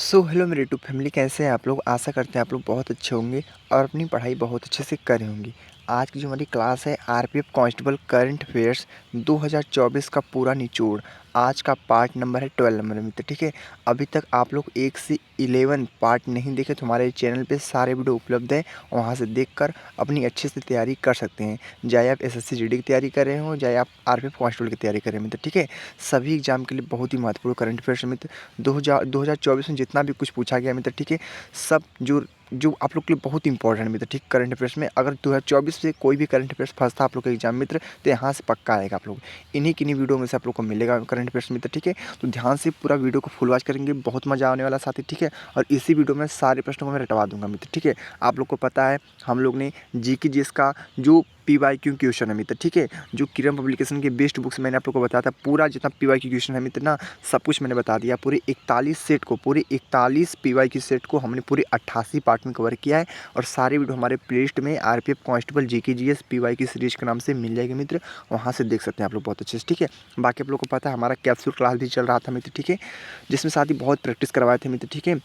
Hello मेरे YouTube family, कैसे हैं आप लोग। आशा करते हैं आप लोग बहुत अच्छे होंगे और अपनी पढ़ाई बहुत अच्छे से कर रहे होंगे। आज की जो हमारी क्लास है आरपीएफ कांस्टेबल करंट अफेयर्स 2024 का पूरा निचोड़। आज का पार्ट नंबर है 12 नंबर में। तो ठीक है, अभी तक आप लोग 1 से 11 पार्ट नहीं देखे तो हमारे चैनल पे सारे वीडियो उपलब्ध है, वहाँ से देखकर अपनी अच्छे से तैयारी कर सकते हैं। चाहे आप एसएससी जीडी की तैयारी कर रहे हो, चाहे आप आरपीएफ कांस्टेबल की तैयारी कर रहे हैं मित्र। ठीक है, सभी एग्जाम के लिए बहुत ही महत्वपूर्ण करंट अफेयर्स मित्र। 2024 में जितना भी कुछ पूछा गया मित्र, ठीक है, सब जो आप लोग के लिए बहुत इंपॉर्टेंट मित्र। ठीक, करंट अफेयर्स में अगर 2024 से कोई भी करंट अफेयर्स फंसता आप लोग का एग्जाम मित्र, तो यहाँ से पक्का आएगा। आप लोग किन्हीं वीडियो में से आप लोग को मिलेगा करंट अफेयर्स मित्र। ठीक है, तो ध्यान से पूरा वीडियो को फुल वॉच करेंगे, बहुत मजा आने वाला साथी। ठीक है, और इसी वीडियो में सारे प्रश्नों को मैं रटवा दूंगा मित्र। ठीक है, आप लोग को पता है हम लोग ने जीके जीएस का जो PYQ क्वेश्चन है मित्र, ठीक है, जो किरण पब्लिकेशन के बेस्ट बुक्स मैंने आप लोग को बताया था, पूरा जितना PYQ क्वेश्चन है मित्र ना, सब कुछ मैंने बता दिया। पूरे 41 सेट को, पूरे 41 PYQ सेट को हमने पूरे 88 पार्ट में कवर किया है। और सारे वीडियो हमारे प्लेलिस्ट में RPF constable GK GS PYQ series के नाम से मिल जाएगी मित्र, वहाँ से देख सकते हैं आप लोग बहुत अच्छे से। ठीक है, बाकी आप लोग को पता है हमारा कैप्सूल क्लास भी चल रहा था मित्र। ठीक है, जिसमें साथ ही बहुत प्रैक्टिस करवाए थे मित्र। ठीक है,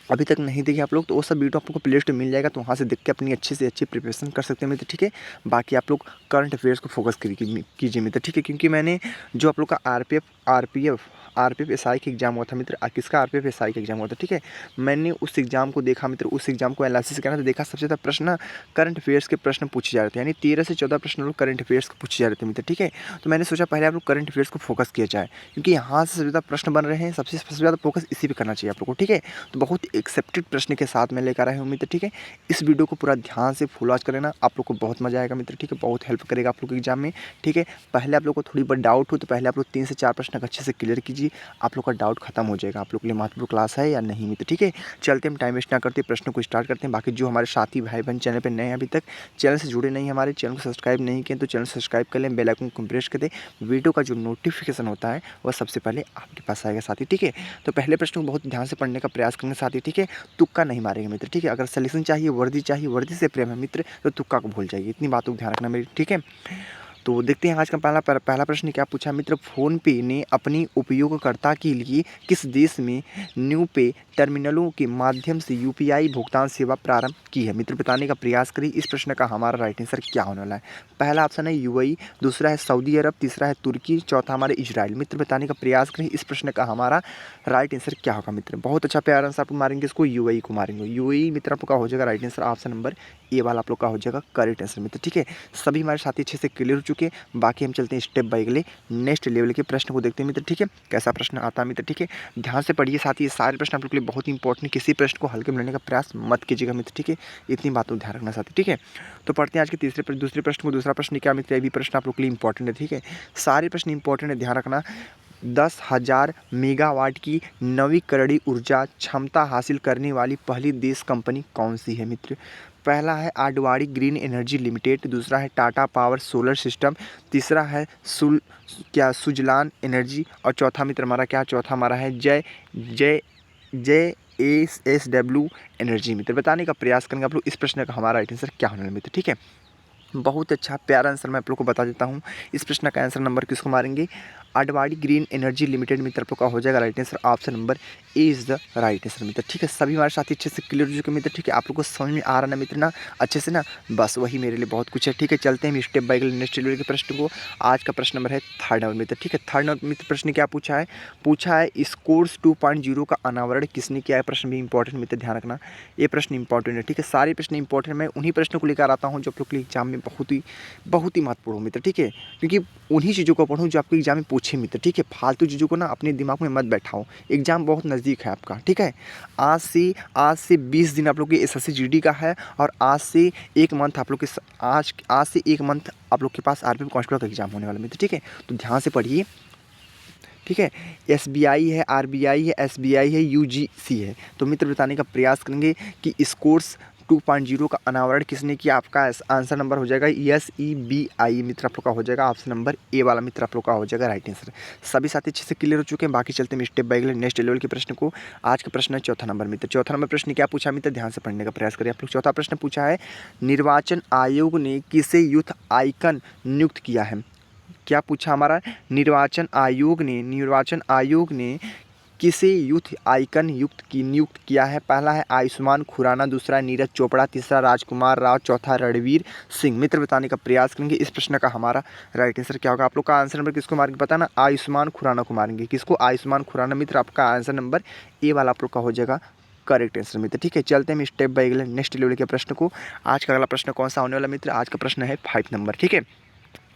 अभी तक नहीं देखे आप लोग तो वो सब वीडियो आप लोग को प्लेलिस्ट में मिल जाएगा, तो वहाँ से देख के अपनी अच्छी से अच्छी प्रिपरेशन कर सकते हैं मित्र। ठीक है, बाकी आप लोग करंट अफेयर्स को फोकस कीजिए मित्र। ठीक है, क्योंकि मैंने जो आप लोग का आरपीएफ एसआई का एग्जाम हुआ था मित्र, किसका आरपीएफ एसआई का एग्जाम हुआ था। ठीक है, मैंने उस एग्जाम को देखा मित्र, उस एग्जाम को एनालिसिस करना तो देखा सबसे ज़्यादा प्रश्न करंट अफेयर्स के प्रश्न पूछे जा रहे थे, यानी 13 से 14 प्रश्न लोग करंट अफेयर्स के पूछे जा रहे थे मित्र। ठीक है, तो मैंने सोचा पहले आप लोग करंट अफेयर्स को फोकस किया जाए, क्योंकि यहाँ से सबसे ज़्यादा प्रश्न बन रहे हैं, सबसे ज़्यादा फोकस इसी पर करना चाहिए आप लोग को। ठीक है, तो बहुत एक्सेप्टेड प्रश्न के साथ मैं लेकर आया हूँ मित्र। ठीक है, इस वीडियो को पूरा ध्यान से फुल वॉच करना, आप लोग को बहुत मजा आएगा मित्र। ठीक है, बहुत हेल्प करेगा आप लोग के एग्जाम में। ठीक है, पहले आप लोग को थोड़ी बहुत डाउट हो तो पहले आप लोग 3 से 4 प्रश्न अच्छे से क्लियर कीजिए, आप लोग का डाउट खत्म हो जाएगा। आप लोग के लिए महत्वपूर्ण क्लास है या नहीं मित्र। ठीक है, चलते हम टाइम वेस्ट ना करते प्रश्नों को स्टार्ट करते हैं। बाकी जो हमारे साथी भाई बहन चैनल पर नए हैं, अभी तक चैनल से जुड़े नहीं, हमारे चैनल को सब्सक्राइब नहीं किए तो चैनल सब्सक्राइब कर लें, बेल आइकन को प्रेस कर दें, वीडियो का जो नोटिफिकेशन होता है वह सबसे पहले आपके पास आएगा साथी। ठीक है, तो पहले प्रश्न को बहुत ध्यान से पढ़ने का प्रयास करेंगे साथी। ठीक है, तुक्का नहीं मारेंगे मित्र। ठीक है, अगर सलेक्शन चाहिए, वर्दी से प्रेम है मित्र, तो तुक्का को भूल जाइए, इतनी बातों को ध्यान रखना मेरी। ठीक है, तो देखते हैं आज का पहला प्रश्न क्या पूछा मित्र। फ़ोनपे ने अपनी उपयोगकर्ता के लिए किस देश में न्यू पे टर्मिनलों के माध्यम से यूपीआई भुगतान सेवा प्रारंभ की है मित्र, बताने का प्रयास करिए। इस प्रश्न का हमारा राइट आंसर क्या होने वाला है। पहला ऑप्शन है यूएई, दूसरा है सऊदी अरब, तीसरा है तुर्की, चौथा हमारे इजराइल। मित्र बताने का प्रयास करिए इस प्रश्न का हमारा राइट आंसर क्या होगा मित्र। बहुत अच्छा प्यार आंसर आप मारेंगे, इसको यूएई को मारेंगे। यूएई मित्र आपका हो जाएगा राइट आंसर, ऑप्शन नंबर ए वाला आप लोग का हो जाएगा करेक्ट आंसर मित्र। ठीक है, सभी हमारे साथी अच्छे से क्लियर हो चुके हैं। बाकी हम चलते हैं स्टेप बाय अगले नेक्स्ट लेवल के प्रश्न को देखते हैं मित्र। ठीक है, कैसा प्रश्न आता है मित्र। ठीक है, ध्यान से पढ़िए साथ ही, ये सारे प्रश्न आप लोग के लिए बहुत इंपॉर्टेंट, किसी प्रश्न को हल्के में लेने का प्रयास मत कीजिएगा मित्र। ठीक है, इतनी बातों ध्यान रखना साथी। ठीक है, तो पढ़ते हैं आज के दूसरे प्रश्न को। दूसरा प्रश्न क्या मित्र, ये भी प्रश्न आप लोग के लिए इंपॉर्टेंट है। ठीक है, सारे प्रश्न इंपॉर्टेंट है, ध्यान रखना। 10,000 मेगावाट की नवीकरणीय ऊर्जा क्षमता हासिल करने वाली पहली देश कंपनी कौन सी है मित्र। पहला है आडवाणी ग्रीन एनर्जी लिमिटेड, दूसरा है टाटा पावर सोलर सिस्टम, तीसरा है सुजलान एनर्जी, और चौथा मित्र हमारा क्या, चौथा हमारा है जय जय जय SSW एनर्जी मित्र। बताने का प्रयास करेंगे आप लोग इस प्रश्न का हमारा राइट आंसर क्या होने वाला मित्र। ठीक है, बहुत अच्छा प्यारा आंसर मैं आप लोग को बता देता हूँ। इस प्रश्न का आंसर नंबर किसको मारेंगे, आडवाणी ग्रीन एनर्जी लिमिटेड मित्र आप लोग का हो जाएगा right answer, option number A is the right answer मित्र। ठीक है, सभी हमारे साथी अच्छे से क्लियर हो चुके मित्र। ठीक है, आप लोग को समझ में आ रहा ना मित्र ना अच्छे से ना, बस वही मेरे लिए बहुत कुछ है। ठीक है, चलते हैं हम स्टेप बाय नेक्स्ट लेवल के प्रश्न को। आज का प्रश्न नंबर है थर्ड नंबर मित्र। ठीक है, थर्ड नंबर मित्र प्रश्न क्या पूछा है स्कोर्स 2.0 का अनावरण किसने किया है। प्रश्न भी इंपॉर्टेंट मित्र, ध्यान रखना ये प्रश्न इंपॉर्टेंट है। ठीक है, सारे प्रश्न इंपॉर्टेंट, मैं उन्हीं प्रश्नों को लेकर आता हूँ जो आप लोग के लिए एग्जाम में बहुत ही महत्वपूर्ण हो मित्र। ठीक है, क्योंकि उन्हीं चीज़ों को पढ़ूँ जो आपके एग्जाम में पूछे मित्र। ठीक है, फालतू चीज़ों को ना अपने दिमाग में मत बैठाओ, एग्जाम बहुत नज़दीक है आपका। ठीक है, आज से 20 दिन आप लोग के एसएससी जीडी का है, और आज से 1 मंथ आप लोग के आज से 1 मंथ आप लोग के पास आरपीएफ कांस्टेबल का एग्जाम होने वाला मित्र। ठीक है, तो ध्यान से पढ़िए। ठीक है, एसबीआई है, आरबीआई है, एसबीआई है, यूजीसी है। तो मित्र बताने का प्रयास करेंगे कि स्कोर्स 2.0 का अनावरण किसने किया। आपका आंसर नंबर हो जाएगा SEBI मित्र आप लोग का हो जाएगा, ऑप्शन नंबर ए वाला मित्र आप लोग का हो जाएगा राइट आंसर। सभी साथी अच्छे से क्लियर हो चुके हैं। बाकी चलते हैं स्टेप बाय नेक्स्ट लेवल के प्रश्न को। आज का प्रश्न है चौथा नंबर मित्र। चौथा नंबर प्रश्न क्या पूछा मित्र, ध्यान से पढ़ने का प्रयास करिए आप लोग। चौथा प्रश्न पूछा है निर्वाचन आयोग ने किसे यूथ आइकन नियुक्त किया है। क्या पूछा हमारा, निर्वाचन आयोग ने किसे यूथ आइकन नियुक्त किया है? पहला है आयुष्मान खुराना, दूसरा है नीरज चोपड़ा, तीसरा राजकुमार राव, चौथा रणवीर सिंह। मित्र बताने का प्रयास करेंगे इस प्रश्न का हमारा राइट आंसर क्या होगा। आप लोग का आंसर नंबर किसको मारेंगे पता ना, आयुष्मान खुराना को मारेंगे। किसको? आयुष्मान खुराना। मित्र आपका आंसर नंबर ए वाला आप लोग का हो जाएगा करेक्ट आंसर मित्र। ठीक है, चलते हैं हम स्टेप बाय अगले नेक्स्ट लेवल के प्रश्न को। आज का अगला प्रश्न कौन सा होने वाला मित्र? आज का प्रश्न है 5 नंबर। ठीक है,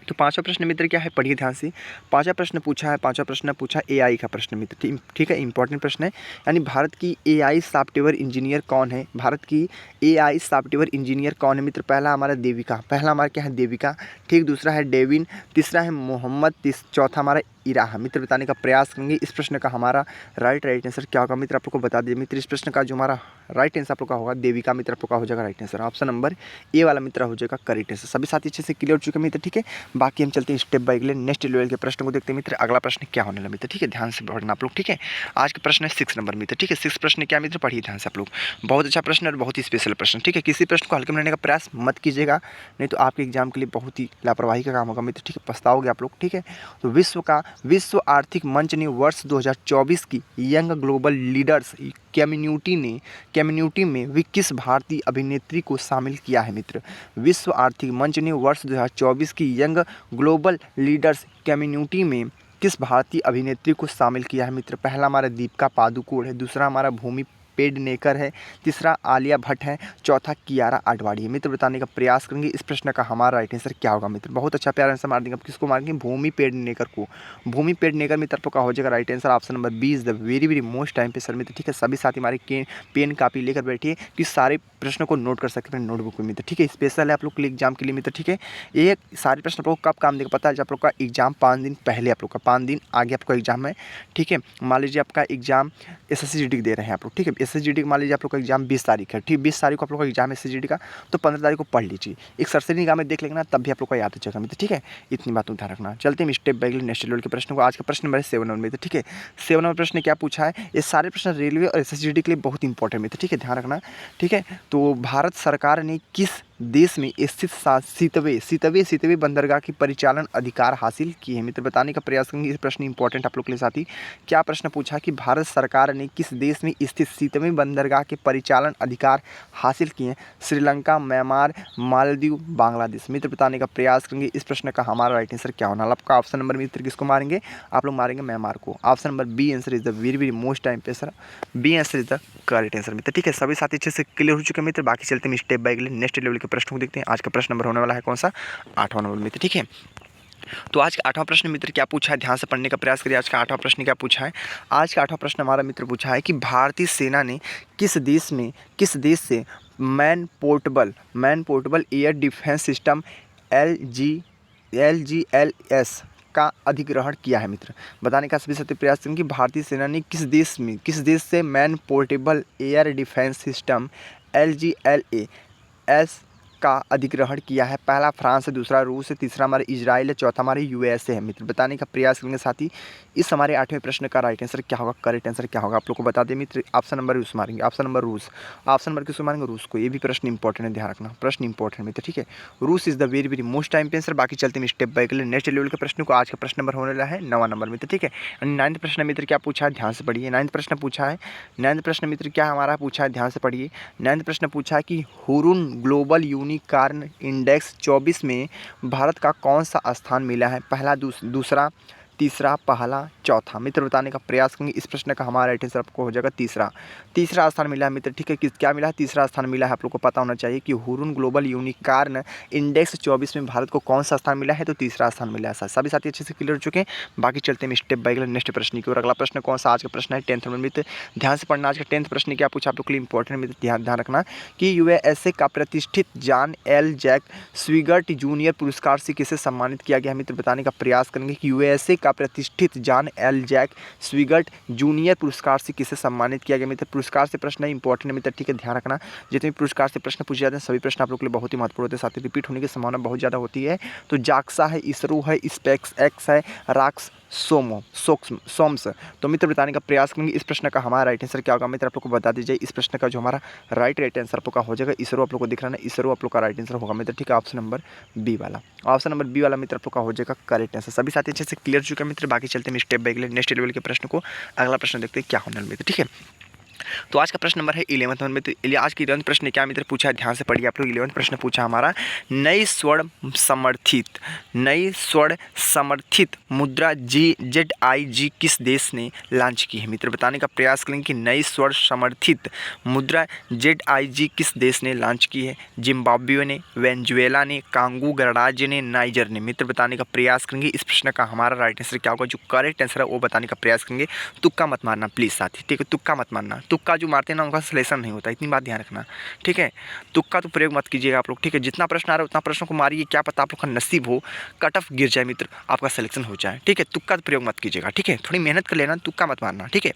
तो पांचवा प्रश्न मित्र क्या है, पढ़िए ध्यान से। पांचवा प्रश्न पूछा एआई का प्रश्न मित्र। ठीक है, इंपॉर्टेंट प्रश्न है। यानी भारत की एआई सॉफ्टवेयर इंजीनियर कौन है? भारत की एआई सॉफ्टवेयर इंजीनियर कौन है मित्र? पहला हमारा देविका, पहला हमारा क्या है देविका। ठीक, दूसरा है डेविन, तीसरा है मोहम्मद, चौथा हमारा इराह। मित्र बताने का प्रयास करेंगे इस प्रश्न का हमारा राइट आंसर क्या होगा मित्र, आप लोग को बता दीजिए मित्र। इस प्रश्न का जो हमारा राइट आंसर आप लोग का होगा देविका मित्र, आप लोग का हो जाएगा राइट आंसर। ऑप्शन नंबर ए वाला मित्र हो जाएगा करेक्ट आंसर। सभी साथी अच्छे से क्लियर हो चुके हैं मित्र। ठीक है, बाकी हम चलते हैं स्टेप बाय अगले नेक्स्ट लेवल के प्रश्न को देखते हैं मित्र। अगला प्रश्न क्या होने वाला मित्र? ठीक है, ध्यान से पढ़ना आप लोग। ठीक है, आज का प्रश्न है 6 नंबर मित्र। ठीक है, 6 प्रश्न क्या मित्र, पढ़िए ध्यान से आप लोग। बहुत अच्छा प्रश्न और बहुत ही स्पेशल प्रश्न। ठीक है, किसी प्रश्न को हल्के में लेने का प्रयास मत कीजिएगा, नहीं तो आपके एग्जाम के लिए बहुत ही लापरवाही का काम होगा मित्र। ठीक है, पछताओगे आप लोग। ठीक है, तो विश्व आर्थिक मंच ने वर्ष 2024 की यंग ग्लोबल लीडर्स कम्युनिटी में भी किस भारतीय अभिनेत्री को शामिल किया है मित्र? विश्व आर्थिक मंच ने वर्ष 2024 की यंग ग्लोबल लीडर्स कम्युनिटी में किस भारतीय अभिनेत्री को शामिल किया है मित्र? पहला हमारा दीपिका पादुकोण है, दूसरा हमारा भूमि पेडनेकर है, तीसरा आलिया भट्ट है, चौथा कियारा आडवाणी है। मित्र बताने का प्रयास करेंगे इस प्रश्न का हमारा राइट आंसर क्या होगा मित्र। बहुत अच्छा प्यारा आंसर मार देंगे। आप किसको मारेंगे? भूमि पेडनेकर को। भूमि पेडनेकर मित्र आपका हो जाएगा right answer. Option number B is the very very most time पे सर मित्र। ठीक है, सभी साथी हमारे पेन कापी लेकर बैठिए कि सारे प्रश्नों को नोट कर सकते हैं नोटबुक में मित्र। ठीक है, स्पेशल है आप लोग के लिए एग्जाम के लिए मित्र। ठीक है, ये सारे प्रश्न आप लोग कब काम देगा पता है? जब आप लोग का एग्जाम 5 दिन पहले, आप लोग का 5 दिन आगे आपका एग्जाम है। ठीक है, मान लीजिए आपका एग्जाम SSGD दे रहे हैं आप लोग। ठीक है, SSGD मान लीजिए आप लोग का एग्जाम 20 तारीख है। ठीक, 20 तारीख को आप लोग का एग्जाम है SSGD का, तो 15 तारीख को पढ़ लीजिए। एक सरसरी निगाह में देख लेना, तब भी आप लोग का याद हो जाएगा मित्र। ठीक है, इतनी बात ध्यान रखना। चलते हैं स्टेप बाय नेक्स्ट लेवल के प्रश्न को। आज का प्रश्न नंबर 7 नंबर मित्र। ठीक है, 7 नंबर प्रश्न क्या पूछा है? ये सारे प्रश्न रेलवे और SSGD के लिए बहुत इंपॉर्टेंट मित्र। ठीक है, ध्यान रखना। ठीक है, तो भारत सरकार ने किस देश में स्थित सीतवे बंदरगाह की परिचालन अधिकार हासिल किए हैं मित्र? बताने का प्रयास करेंगे। इस प्रश्न इंपॉर्टेंट आप लोग के लिए साथी। क्या प्रश्न पूछा कि भारत सरकार ने किस देश में स्थित सीतवे बंदरगाह के परिचालन अधिकार हासिल किए हैं? श्रीलंका, म्यांमार, मालदीव, बांग्लादेश। मित्र बताने का प्रयास करेंगे इस प्रश्न का हमारा राइट आंसर क्या होना। आपका ऑप्शन नंबर मित्र किसको मारेंगे? आप लोग मारेंगे म्यांमार को। Option number B answer is the very very most time पे sir, B answer is the correct answer मित्र। ठीक है, सभी साथी अच्छे से क्लियर हो चुके हैं मित्र। बाकी चलते हैं स्टेप बाय नेक्स्ट लेवल के प्रश्न को देखते हैं। आज का प्रश्न नंबर होने वाला है कौन सा? 8वां नंबर मित्र। ठीक है, तो आज का 8वां प्रश्न मित्र क्या पूछा है, ध्यान से पढ़ने का प्रयास करिए। आज का 8वां प्रश्न क्या पूछा है? आज का 8वां प्रश्न हमारा मित्र पूछा है कि भारतीय सेना ने किस देश से man portable air defence system LGLS का अधिग्रहण किया है मित्र? बताने का सभी सत्य प्रयास करें कि भारतीय सेना ने किस देश से man portable air defence system LGLAS का अधिग्रहण किया है। पहला फ्रांस है, दूसरा रूस है, तीसरा हमारे इजराइल है, चौथा हमारे USA है मित्र। बताने का प्रयास करेंगे साथी इस हमारे 8वें प्रश्न का राइट आंसर क्या होगा, करेक्ट आंसर क्या होगा आप लोग को बता दें मित्र। ऑप्शन नंबर रूस मारेंगे, ऑप्शन नंबर रूस। ऑप्शन नंबर किसको मारेंगे? रूस को। ये भी प्रश्न इंपॉर्टेंट है, ध्यान रखना, प्रश्न इंपॉर्टेंट मित्र। ठीक है, रूस is the very very most time पे आंसर। बाकी चलते हैं स्टेप बाय नेक्स्ट लेवल के प्रश्न को। आज का प्रश्न नंबर होने वाला है 9वां नंबर मित्र। ठीक है, 9वां प्रश्न मित्र क्या पूछा है, ध्यान से पढ़िए। 9वां प्रश्न पूछा है, 9वां प्रश्न मित्र क्या हमारा पूछा है, ध्यान से पढ़िए। 9वां प्रश्न पूछा है कि हुरुन ग्लोबल यूनिकॉर्न इंडेक्स 24 में भारत का कौन सा स्थान मिला है? पहला, दूसरा, तीसरा, पहला, चौथा। मित्र बताने का प्रयास करेंगे इस प्रश्न का हमारा राइट आंसर आपको हो जाएगा तीसरा स्थान मिला है मित्र। ठीक है, क्या मिला है? तीसरा स्थान मिला है। आप लोग को पता होना चाहिए कि हुरुन ग्लोबल यूनिकॉर्न इंडेक्स 24 में भारत को कौन सा स्थान मिला है? तो तीसरा स्थान मिला है। सभी साथी अच्छे से क्लियर हो चुके हैं। बाकी चलते हैं स्टेप बाय नेक्स्ट प्रश्न की ओर। अगला प्रश्न कौन सा? आज का प्रश्न है 10th नंबर मित्र। ध्यान से पढ़ना। आज का 10th प्रश्न क्या पूछा आप लोग के लिए इंपॉर्टेंट मित्र, ध्यान रखना कि USA का प्रतिष्ठित जॉन L. जैक स्विगर्ट जूनियर पुरस्कार से किसे सम्मानित किया गया है मित्र? बताने का प्रयास करेंगे कि USA का प्रतिष्ठित जॉन L. जैक स्विगर्ट जूनियर पुरस्कार से किसे सम्मानित किया गया मित्र? पुरस्कार से प्रश्न इंपॉर्टेंट है मित्र। ठीक है, ध्यान रखना, जितने भी पुरस्कार से प्रश्न पूछे जाते हैं सभी प्रश्न आप लोग के लिए बहुत ही महत्वपूर्ण होते हैं, साथ ही रिपीट होने की संभावना बहुत ज़्यादा होती है। तो जाक्सा है, इसरो है, स्पेस एक्स है, सोम्स। तो मित्र बताने का प्रयास करेंगे इस प्रश्न का हमारा राइट आंसर क्या होगा मित्र, आप लोग को बता दीजिए। इस प्रश्न का जो हमारा राइट आंसर आप लोग का हो जाएगा इसरो, आप लोग को दिख रहा है ना, इसरो आप लोग का राइट आंसर होगा मित्र, ठीक है। ऑप्शन नंबर बी वाला, ऑप्शन नंबर बी वाला मित्र आप लोग का हो जाएगा करेक्ट आंसर। सभी साथी अच्छे से क्लियर चुके हैं मित्र। बाकी चलते हैं स्टेप बाय नेक्स्ट लेवल के प्रश्न को, अगला प्रश्न देखते हैं क्या होने वाला मित्र, ठीक है। तो आज का प्रश्न नंबर है 11 नंबर में। तो आज की 11 प्रश्न क्या मित्र पूछा है, ध्यान से पढ़िए आप लोग। 11 प्रश्न पूछा हमारा, नई स्वर्ण समर्थित मुद्रा ZIG किस देश ने लॉन्च की है मित्र, बताने का प्रयास करेंगे कि नई स्वर्ण समर्थित मुद्रा ZIG किस देश ने लॉन्च की है। जिम्बाब्वे ने, वेनेजुएला ने, कांगो गणराज्य ने, नाइजर ने, मित्र बताने का प्रयास करेंगे। इस प्रश्न का हमारा राइट आंसर क्या होगा, जो करेक्ट आंसर है वो बताने का प्रयास करेंगे। तुक्का मत मारना प्लीज़ साथी, ठीक है, तुक्का मत मारना। तुक्का जो मारते हैं ना उनका सिलेक्शन नहीं होता, इतनी बात ध्यान रखना, ठीक है। तुक्का तो प्रयोग मत कीजिएगा आप लोग, ठीक है। जितना प्रश्न आ रहा है उतना प्रश्नों को मारिए, क्या पता आप लोग का नसीब हो, कट ऑफ गिर जाए मित्र, आपका सिलेक्शन हो जाए, ठीक है। तुक्का तो प्रयोग मत कीजिएगा, ठीक है, थोड़ी मेहनत कर लेना, तुक्का मत मारना, ठीक है।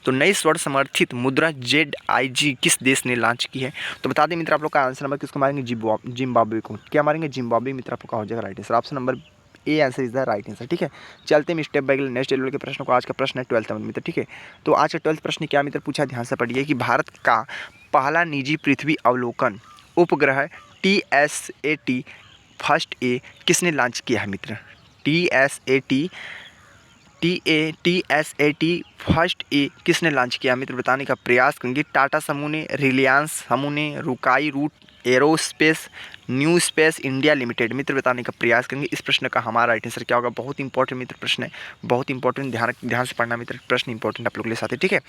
तो नई स्वर्ण समर्थित मुद्रा ZIG किस देश ने लॉन्च की है, तो बता दें मित्र आप लोग का आंसर नंबर किसको मारेंगे, जिम्बाब्वे को। क्या मारेंगे, जिम्बाब्वे मित्र आप लोग का हो जाएगा right answer. Option number A answer is the right answer, ठीक है। चलते हैं स्टेप बाय नेक्स्ट लेवल के प्रश्न को। आज का प्रश्न है 12th मित्र, ठीक है। तो आज का 12th प्रश्न क्या मित्र पूछा, ध्यान से पढ़िए कि भारत का पहला निजी पृथ्वी अवलोकन उपग्रह TSAT फर्स्ट ए किसने लॉन्च किया है मित्र। TSAT फर्स्ट ए किसने लॉन्च किया मित्र, बताने का प्रयास करेंगे। टाटा समूह ने, रिलायंस समूह ने, Skyroot Aerospace, New Space India Limited, मित्र बताने का प्रयास करेंगे। इस प्रश्न का हमारा राइट आंसर क्या होगा, बहुत इंपॉर्टेंट मित्र प्रश्न है, बहुत इंपॉर्टेंट, ध्यान से पढ़ना मित्र, प्रश्न इंपॉर्टेंट आप लोग के साथ है, ठीक है।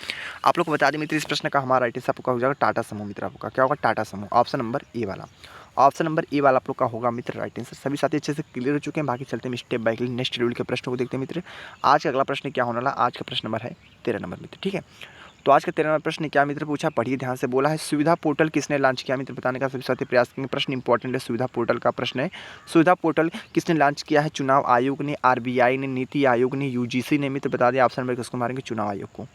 आप लोग को बता दें मित्र इस प्रश्न का हमारा राइट आंसर आपका हो जाएगा टाटा समूह मित्र, आपका क्या होगा, टाटा समूह। ऑप्शन नंबर ए वाला, ऑप्शन नंबर ए वाला आप लोग का होगा मित्र राइट आंसर। सभी साथी अच्छे से क्लियर हो चुके हैं। बाकी चलते हैं स्टेप बाय नेक्स्ट लेवल के प्रश्न को देखते हैं मित्र। आज का अगला प्रश्न क्या होने वाला, आज का प्रश्न नंबर है 13 नंबर मित्र, ठीक है। तो आज का 13 नंबर प्रश्न क्या मित्र पूछा, पढ़िए ध्यान से। बोला है सुविधा पोर्टल किसने लॉन्च किया मित्र, बताने का सभी साथी प्रयास करेंगे। प्रश्न इंपॉर्टेंट है, सुविधा पोर्टल का प्रश्न है। सुविधा पोर्टल किसने लॉन्च किया है, चुनाव आयोग ने, RBI ने, नीति आयोग ने, UGC ने, मित्र बता दें। ऑप्शन नंबर किसको मारेंगे, चुनाव आयोग को।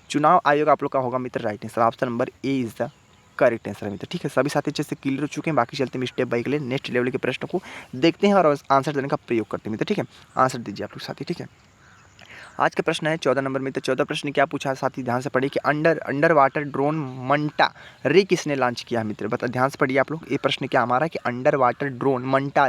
चुनाव आयोग आप लोग का होगा मित्र right answer. Option number A is the correct answer मित्र, ठीक है। सभी साथी अच्छे से क्लियर हो चुके हैं। बाकी चलते हैं स्टेप बाय नेक्स्ट लेवल के प्रश्न को देखते हैं और आंसर देने का प्रयोग करते हैं मित्र, ठीक है। आंसर दीजिए आप लोग साथी, ठीक है। आज का प्रश्न है 14 नंबर में। तो 14 प्रश्न क्या पूछा है साथी, ध्यान से पढ़िए कि अंडर वाटर ड्रोन मंटा रे किसने लॉन्च किया है मित्र, बता ध्यान से पढ़िए आप लोग। ये प्रश्न क्या हमारा कि अंडर वाटर ड्रोन मंटा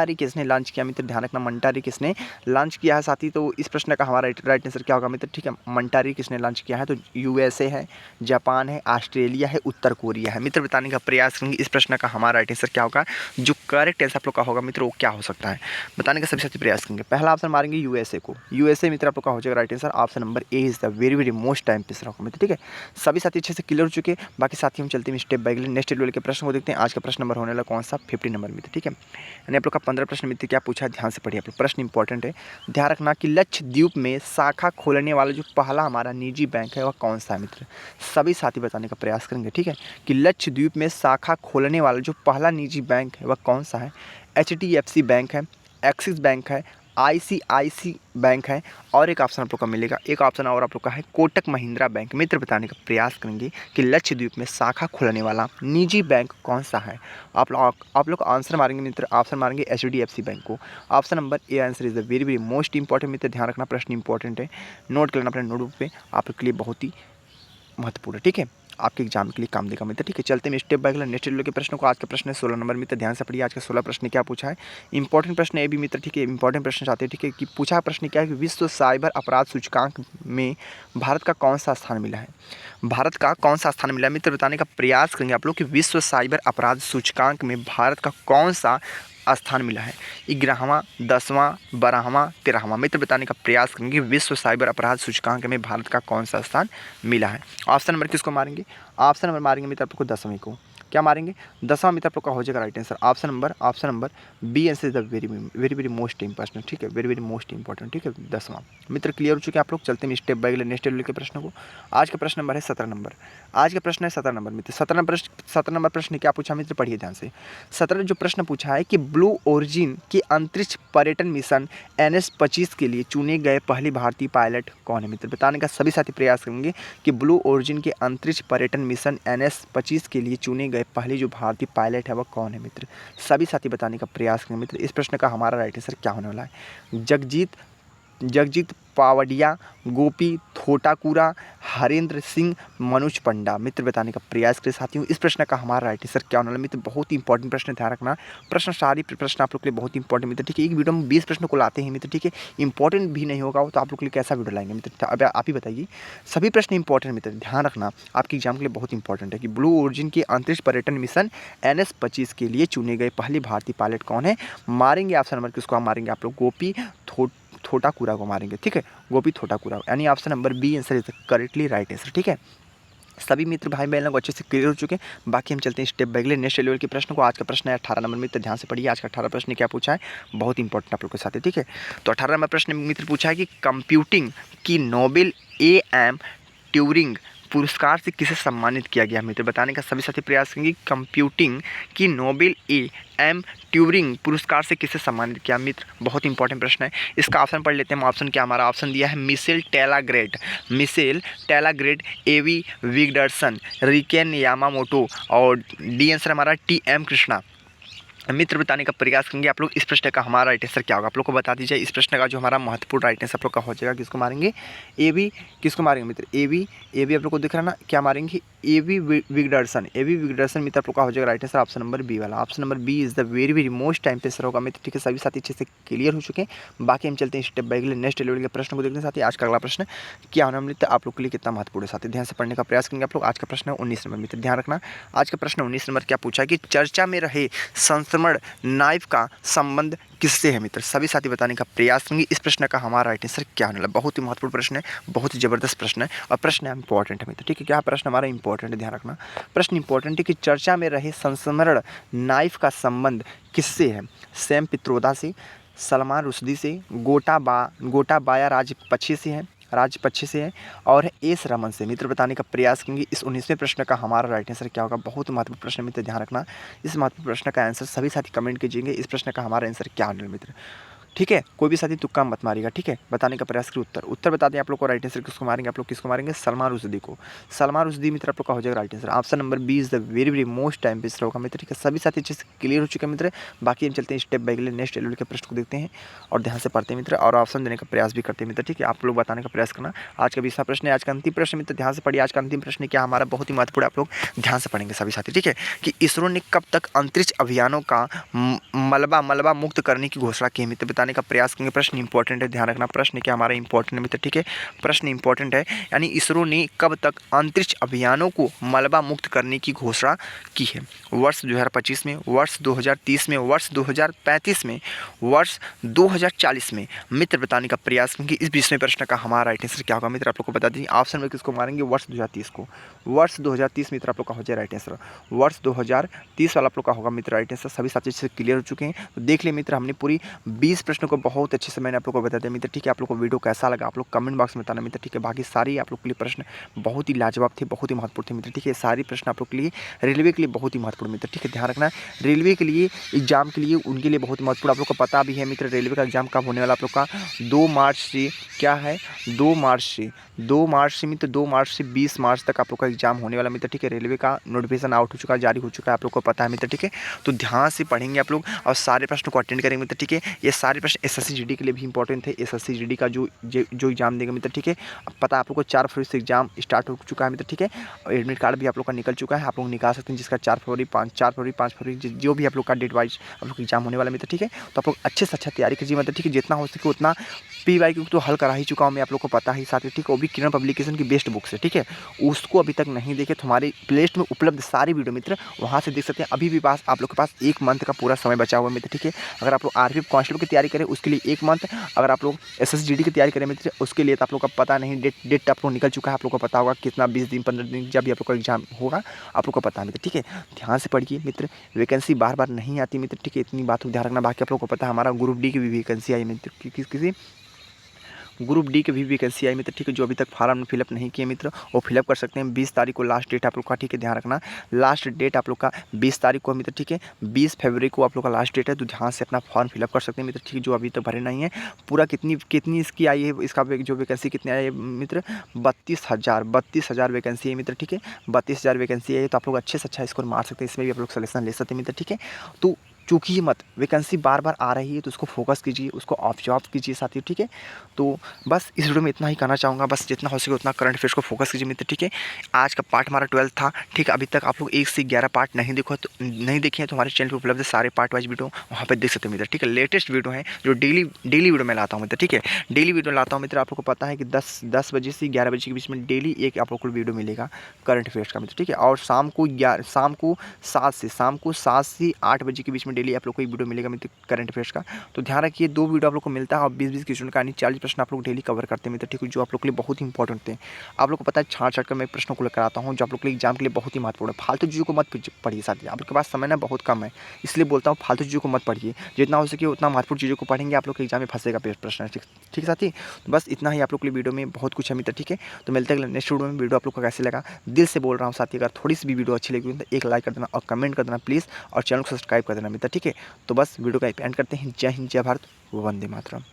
रे किसने लॉन्च किया मित्र, ध्यान रखना मंटा रे किसने लॉन्च किया है साथी। तो इस प्रश्न का हमारा राइट आंसर क्या होगा मित्र, ठीक है। मंटा रे किसने लॉन्च किया है, तो USA है, जापान है, ऑस्ट्रेलिया है, उत्तर कोरिया है, मित्र बताने का प्रयास करेंगे। इस प्रश्न का हमारा राइट आंसर क्या होगा, जो करेक्ट आंसर आप लोग का होगा मित्र वो क्या हो सकता है, बताने का सभी साथी प्रयास करेंगे। पहला ऑप्शन मारेंगे USA को, USA मित्र आप लोग का हो जाएगा right answer. Option number A is the very most time पे सर मित्र, ठीक है। सभी साथी अच्छे से क्लियर हो चुके हैं। बाकी साथी हम चलते हैं स्टेप बाय नेक्स्ट लेवल के प्रश्न को देखते हैं। आज का प्रश्न नंबर होने वाला कौन सा, 50 नंबर मित्र, ठीक है। यानी आप लोग का 15 प्रश्न मित्र क्या पूछा है, ध्यान से पढ़िए आप लोग, प्रश्न इंपॉर्टेंट है, ध्यान रखना कि लक्षद्वीप में शाखा खोलने वाला जो पहला हमारा निजी बैंक है वह कौन सा है मित्र, सभी साथी बताने का प्रयास करेंगे, ठीक है। कि लक्षद्वीप में शाखा खोलने वाला जो पहला निजी बैंक है वह कौन सा है। HDFC बैंक है, एक्सिस बैंक है, ICICI बैंक है, और एक ऑप्शन आप लोग का मिलेगा, एक ऑप्शन और आप लोग का है कोटक महिंद्रा बैंक। मित्र बताने का प्रयास करेंगे कि लक्षद्वीप में शाखा खुलने वाला निजी बैंक कौन सा है। आप लोग आंसर मारेंगे मित्र, ऑप्शन मारेंगे HDFC बैंक को। Option number A answer is the very most important मित्र, ध्यान रखना प्रश्न इंपॉर्टेंट है, नोट कर लेना अपने नोटबुक पे, आप लोग के लिए बहुत ही महत्वपूर्ण है, ठीक है, आपके एग्जाम के लिए काम देगा मित्र, ठीक है। चलते हैं स्टेप बाय नेक्स्ट लेवल के प्रश्न को। आज का प्रश्न है 16 नंबर मित्र, ध्यान से पढ़िए। आज का 16 प्रश्न क्या पूछा है, इंपॉर्टेंट प्रश्न है भी मित्र, ठीक है। इंपॉर्टेंट प्रश्न चाहते हैं, ठीक है। कि पूछा प्रश्न क्या है कि विश्व साइबर अपराध सूचकांक में भारत का कौन सा स्थान मिला है, भारत का कौन सा स्थान मिला है मित्र, बताने का प्रयास करेंगे आप लोग कि विश्व साइबर अपराध सूचकांक में भारत का कौन सा स्थान मिला है। 11वां, 10वां, 12वां, 13वां, मित्र बताने का प्रयास करेंगे विश्व साइबर अपराध सूचकांक में भारत का कौन सा स्थान मिला है। ऑप्शन नंबर किसको मारेंगे, ऑप्शन नंबर मारेंगे मित्र आपको 10वें को। क्या मारेंगे, 10वां मित्र आपका हो जाएगा right answer. Option number B answer is the very most important, ठीक है, वेरी मोस्ट इंपॉर्टेंट, ठीक है। 10वां मित्र क्लियर हो चुके हैं आप लोग। चलते हैं स्टेप बाय नेक्स्ट लेवल के प्रश्न को। आज का प्रश्न नंबर है 17 नंबर। आज का प्रश्न है 17 नंबर मित्र। 17 नंबर प्रश्न क्या पूछा मित्र, पढ़िए ध्यान से। 17 जो प्रश्न पूछा है कि ब्लू ओरिजिन के अंतरिक्ष पर्यटन मिशन NS-25 के लिए चुने गए पहली भारतीय पायलट कौन है मित्र, बताने का सभी साथी प्रयास करेंगे कि ब्लू ओरिजिन के अंतरिक्ष पर्यटन मिशन NS-25 के लिए चुने गए पहली जो भारतीय पायलट है वह कौन है मित्र, सभी साथी बताने का प्रयास करेंगे मित्र। इस प्रश्न का हमारा राइट आंसर क्या होने वाला है, जगजीत जगजीत पावडिया, गोपी थोटाकुरा, हरेंद्र सिंह, मनोज पंडा। मित्र बताने का प्रयास करें साथियों। इस प्रश्न का हमारा राइट आंसर क्या होने वाला मित्र, बहुत ही इंपॉर्टेंट प्रश्न, ध्यान रखना। सारी प्रश्न आप लोग के लिए बहुत इंपॉर्टेंट मित्र, ठीक है। एक वीडियो में 20 प्रश्न को लाते हैं मित्र, ठीक है। इंपॉर्टेंट भी नहीं होगा तो आप लोग के लिए कैसा वीडियो लाएंगे मित्र, अब आप ही बताइए। सभी प्रश्न इंपॉर्टेंट मित्र, ध्यान रखना, आपके एग्जाम के लिए बहुत इंपॉर्टेंट है कि ब्लू ओरिजिन के अंतरिक्ष पर्यटन मिशन NS-25 के लिए चुने गए पहले भारतीय पायलट कौन है। मारेंगे ऑप्शन नंबर किसको, आप मारेंगे आप लोग गोपी थोटाकुरा को मारेंगे, ठीक है। गोपी थोटाकुरा, यानी option number B answer is correctly right answer, ठीक है। सभी मित्र भाई बहन लोग अच्छे से क्लियर हो चुके हैं। बाकी हम चलते हैं स्टेप बाय अगले नेक्स्ट लेवल के प्रश्न को। आज का प्रश्न है 18 नंबर मित्र, ध्यान से पढ़िए। आज का 18 प्रश्न क्या पूछा है, बहुत इंपॉर्टेंट आप लोग के साथ है, ठीक है। तो 18 नंबर प्रश्न मित्र पूछा है कि कंप्यूटिंग की नोबेल AM ट्यूरिंग पुरस्कार से किसे सम्मानित किया गया मित्र, बताने का सभी साथी प्रयास करेंगे। कंप्यूटिंग की नोबेल AM ट्यूरिंग पुरस्कार से किसे सम्मानित किया मित्र, बहुत इंपॉर्टेंट प्रश्न है। इसका ऑप्शन पढ़ लेते हैं हम। ऑप्शन क्या हमारा ऑप्शन दिया है, मिशेल टेलाग्रेट, AV विगडर्सन, रिकेन यामामोटो, और डी आंसर हमारा TM कृष्णा। मित्र बताने का प्रयास करेंगे आप लोग। इस प्रश्न का हमारा राइट आंसर क्या होगा, आप लोग को बता दीजिए। इस प्रश्न का जो हमारा महत्वपूर्ण राइट आंसर आप लोग का हो जाएगा, किसको मारेंगे, AB, किसको मारेंगे मित्र, AB आप लोग को दिख रहा है ना, क्या मारेंगे, AV विगडर्सन मित्र आप लोग का हो जाएगा right answer, option number B वाला। Option number B is the very most time answer होगा मित्र, ठीक है। सभी साथी अच्छे से क्लियर हो चुके हैं। बाकी हम चलते हैं स्टेप बाय अगले नेक्स्ट लेवल के प्रश्न को देखते हैं साथी। आज का अगला प्रश्न क्या होना मित्र, आप लोग के लिए कितना महत्वपूर्ण है साथी, ध्यान से पढ़ने का प्रयास करेंगे आप लोग। आज का प्रश्न है 19 नंबर मित्र, ध्यान रखना। आज का प्रश्न 19 नंबर क्या पूछा है कि चर्चा में रहे संक्रमण नाइफ का संबंध किससे है मित्र, सभी साथी बताने का प्रयास करेंगे। इस प्रश्न का हमारा राइट आंसर क्या होने वाला, बहुत ही महत्वपूर्ण प्रश्न है, बहुत ही जबरदस्त प्रश्न है, और प्रश्न इंपॉर्टेंट है मित्र, ठीक है। क्या प्रश्न हमारा इंपॉर्टेंट है, ध्यान रखना। प्रश्न इंपॉर्टेंट है कि चर्चा में रहे संस्मरण नाइफ का संबंध किससे है, सैम पित्रोदा से, सलमान रुश्दी से, गोटाबाया राजपक्षे से है, और एस रमन से मित्र, बताने का प्रयास करेंगे। इस 19वें प्रश्न का हमारा राइट आंसर क्या होगा, बहुत महत्वपूर्ण प्रश्न मित्र, ध्यान रखना। इस महत्वपूर्ण प्रश्न का आंसर सभी साथी कमेंट कीजिएंगे। इस प्रश्न का हमारा आंसर क्या होगा मित्र, ठीक है। कोई भी साथी तुक्का मत मारिएगा, ठीक है। बताने का प्रयास करिए। उत्तर बता दें आप लोग को राइट आंसर किसको मारेंगे, आप लोग किसको मारेंगे, सलमान रुश्दी को। सलमान रुश्दी मित्र आप लोग का हो जाएगा right answer, option number B is the very most time answer होगा मित्र, ठीक है। सभी साथी अच्छे से क्लियर हो चुके हैं मित्र। बाकी हम चलते हैं स्टेप बाय नेक्स्ट लेवल के प्रश्न को देखते हैं और ध्यान से पढ़ते हैं मित्र, और ऑप्शन देने का प्रयास भी करते हैं मित्र, ठीक है। आप लोग बताने का प्रयास करना। आज का 20वां प्रश्न है, आज का अंतिम प्रश्न मित्र, ध्यान से पढ़िए। आज का अंतिम प्रश्न क्या हमारा, बहुत ही महत्वपूर्ण, आप लोग ध्यान से पढ़ेंगे सभी साथी, ठीक है। कि इसरो ने कब तक अंतरिक्ष अभियानों का मलबा मुक्त करने की घोषणा की मित्र, बताने का प्रयास करेंगे। प्रश्न इंपॉर्टेंट है, ध्यान रखना। प्रश्न क्या हमारा इंपॉर्टेंट है मित्र, ठीक है। प्रश्न इंपॉर्टेंट है, यानी इसरो ने कब तक अंतरिक्ष अभियानों को मलबा मुक्त करने की घोषणा की है, वर्ष 2025 में, वर्ष 2030 में, वर्ष 2035 में, वर्ष 2040 में मित्र, बताने का प्रयास करेंगे। इस 20वें प्रश्न का हमारा राइट आंसर क्या होगा मित्र, आप लोग को बता दीजिए। ऑप्शन में किसको मारेंगे, वर्ष 2030 को। वर्ष 2030 मित्र आप लोग का हो जाए राइट आंसर, वर्ष 2030 वाला आप लोग का होगा मित्र राइट आंसर। सभी साथी से क्लियर हो चुके हैं, तो देख लिए मित्र, हमने पूरी 20 प्रश्नों को बहुत अच्छे से मैंने आप लोग को बता दिया मित्र, ठीक है। आप लोग को वीडियो कैसा लगा आप लोग कमेंट बॉक्स में बताना मित्र, ठीक है। बाकी सारी आप लोग के लिए प्रश्न बहुत ही लाजवाब थे, बहुत ही महत्वपूर्ण थे मित्र, ठीक है। सारी प्रश्न आप लोग के लिए रेलवे के लिए बहुत ही महत्वपूर्ण मित्र, ठीक है। ध्यान रखना, रेलवे के लिए एग्जाम के लिए उनके लिए बहुत ही महत्वपूर्ण, आप लोग को पता भी है मित्र, रेलवे का एग्जाम कब होने वाला आप लोग का, 2 मार्च से, क्या है 2 मार्च से मित्र, 2 मार्च से 20 मार्च तक आप लोग का एग्जाम होने वाला मित्र, ठीक है। रेलवे का नोटिफिकेशन आउट हो चुका है, जारी हो चुका है, आप लोग को पता है मित्र, ठीक है। तो ध्यान से पढ़ेंगे आप लोग और सारे प्रश्न को अटेंड करेंगे मित्र, ठीक है। ये सारे प्रश्न SSC GD के लिए भी इंपॉर्टेंट थे, SSC GD का जो एग्जाम देंगे मित्र, ठीक है। अब पता है आप लोग को 4 फरवरी से एग्जाम स्टार्ट हो चुका है मित्र, ठीक है। और एडमिट कार्ड भी आप लोग का निकल चुका है, आप लोग निकाल सकते हैं, जिसका 4 फरवरी 5 फरवरी जो भी आप लोग का डेट वाइज आप लोग एग्जाम होने वाला मित्र, ठीक है। तो आप लोग अच्छे से अच्छा तैयारी कीजिए मित्र, ठीक है। जितना हो सके उतना PYQ तो हल करा ही चुका हूँ मैं, आप लोग को पता ही साथ ही, ठीक है। वो भी किरण पब्लिकेशन की बेस्ट बुक से, ठीक है। उसको अभी तक नहीं देखे तो हमारे प्लेलिस्ट में उपलब्ध सारी वीडियो मित्र वहाँ से देख सकते हैं। अभी भी पास आप लोग के पास 1 मंथ का पूरा समय बचा हुआ है मित्र, ठीक है। अगर आप लोग RPF कांस्टेबल की तैयारी करें उसके लिए 1 मंथ, अगर आप लोग SSC GD की तैयारी करें मित्र उसके लिए तो आप लोग का पता नहीं, डेट आप लोग निकल चुका है, आप लोग को पता होगा कितना, 20 दिन 15 दिन जब भी आप लोग का एग्जाम होगा आप लोग को पता है मित्र, ठीक है। ध्यान से पढ़िए मित्र, वैकेंसी बार नहीं आती मित्र, ठीक है। इतनी बात को ध्यान रखना। बाकी आप लोग को पता है हमारा ग्रुप D की भी वैकेंसी आई मित्र, किसी ग्रुप D की भी वैकेंसी आई मित्र, ठीक है। जो अभी तक फॉर्म फिलअप नहीं किए मित्र वो फिलअप कर सकते हैं। 20 तारीख को लास्ट डेट आप लोग का, ठीक है। ध्यान रखना, लास्ट डेट आप लोग का 20 तारीख को मित्र, ठीक है। 20 फरवरी को आप लोग का लास्ट डेट है, तो ध्यान से अपना फॉर्म फिलअप कर सकते हैं मित्र, ठीक है। जो अभी तक भरे नहीं है पूरा, कितनी इसकी आई है, इसका जो वैकेंसी कितनी आई है मित्र, 32,000 वैकेंसी है मित्र, ठीक है। 32,000 वैकेंसी है, तो आप लोग अच्छे से अच्छा स्कोर मार सकते हैं, इसमें भी आप लोग सलेक्शन ले सकते हैं मित्र, ठीक है। तो चूकिए मत। वैकेंसी बार बार आ रही है तो उसको फोकस कीजिए, उसको ऑफ कीजिए साथियों, ठीक है। तो बस इस वीडियो में इतना ही कहना चाहूँगा, बस जितना हो सके उतना करंट अफेयर्स को फोकस कीजिए मित्र, ठीक है। आज का पार्ट हमारा 12 था, ठीक है। अभी तक आप लोग 1 से 11 पार्ट नहीं देखे हैं तो हमारे चैनल पर उपलब्ध है सारे पार्ट वाइज वीडियो, वहाँ पर देख सकते हैं मित्र, ठीक है। लेटेस्ट वीडियो है जो डेली वीडियो में लाता हूँ मित्र, ठीक है। डेली वीडियो लाता हूँ मित्र। आप लोग को पता है कि 10 बजे से 11 बजे के बीच में डेली एक आप लोग को वीडियो मिलेगा करंट अफेयर्स का मित्र, ठीक है। और शाम को 7 से 8 बजे के बीच में डेली आप लोग को एक वीडियो मिलेगा मित्र करंट अफेयर्स का। तो ध्यान रखिए 2 वीडियो आप लोग को मिलता है और 20-20 क्वेश्चन का यानी 40 प्रश्न आप लोग डेली कवर करते हैं मित्र, ठीक है। जो आप लोग के लिए बहुत ही इंपॉर्टेंट थे। आप लोग को पता है छाँट कर मैं प्रश्नों को लेकर आता हूँ जो आप लोग के लिए एग्जाम के लिए बहुत ही महत्वपूर्ण है। फालतू चीज़ों को मत पढ़िए साथियों, आप लोग के पास समय ना बहुत कम है, इसलिए बोलता हूँ फालतू चीज़ों को मत पढ़िए। जितना हो सके उतना महत्वपूर्ण चीज़ों को पढ़ेंगे, आप लोग के एग्जाम में फंसेगा प्रश्न, ठीक है साथी। तो बस इतना ही आप लोग के लिए वीडियो में बहुत कुछ है मित्र, ठीक है। तो मिलते हैं नेक्स्ट वीडियो में। वीडियो आप लोग को कैसे लगा दिल से बोल रहा हूँ साथी, अगर थोड़ी सी भी वीडियो अच्छी लगी तो एक लाइक कर देना और कमेंट कर देना प्लीज़, और चैनल को सब्सक्राइब कर देना मित्र, ठीक है। तो बस वीडियो का एंड करते हैं। जय हिंद, जय भारत, वंदे मातरम।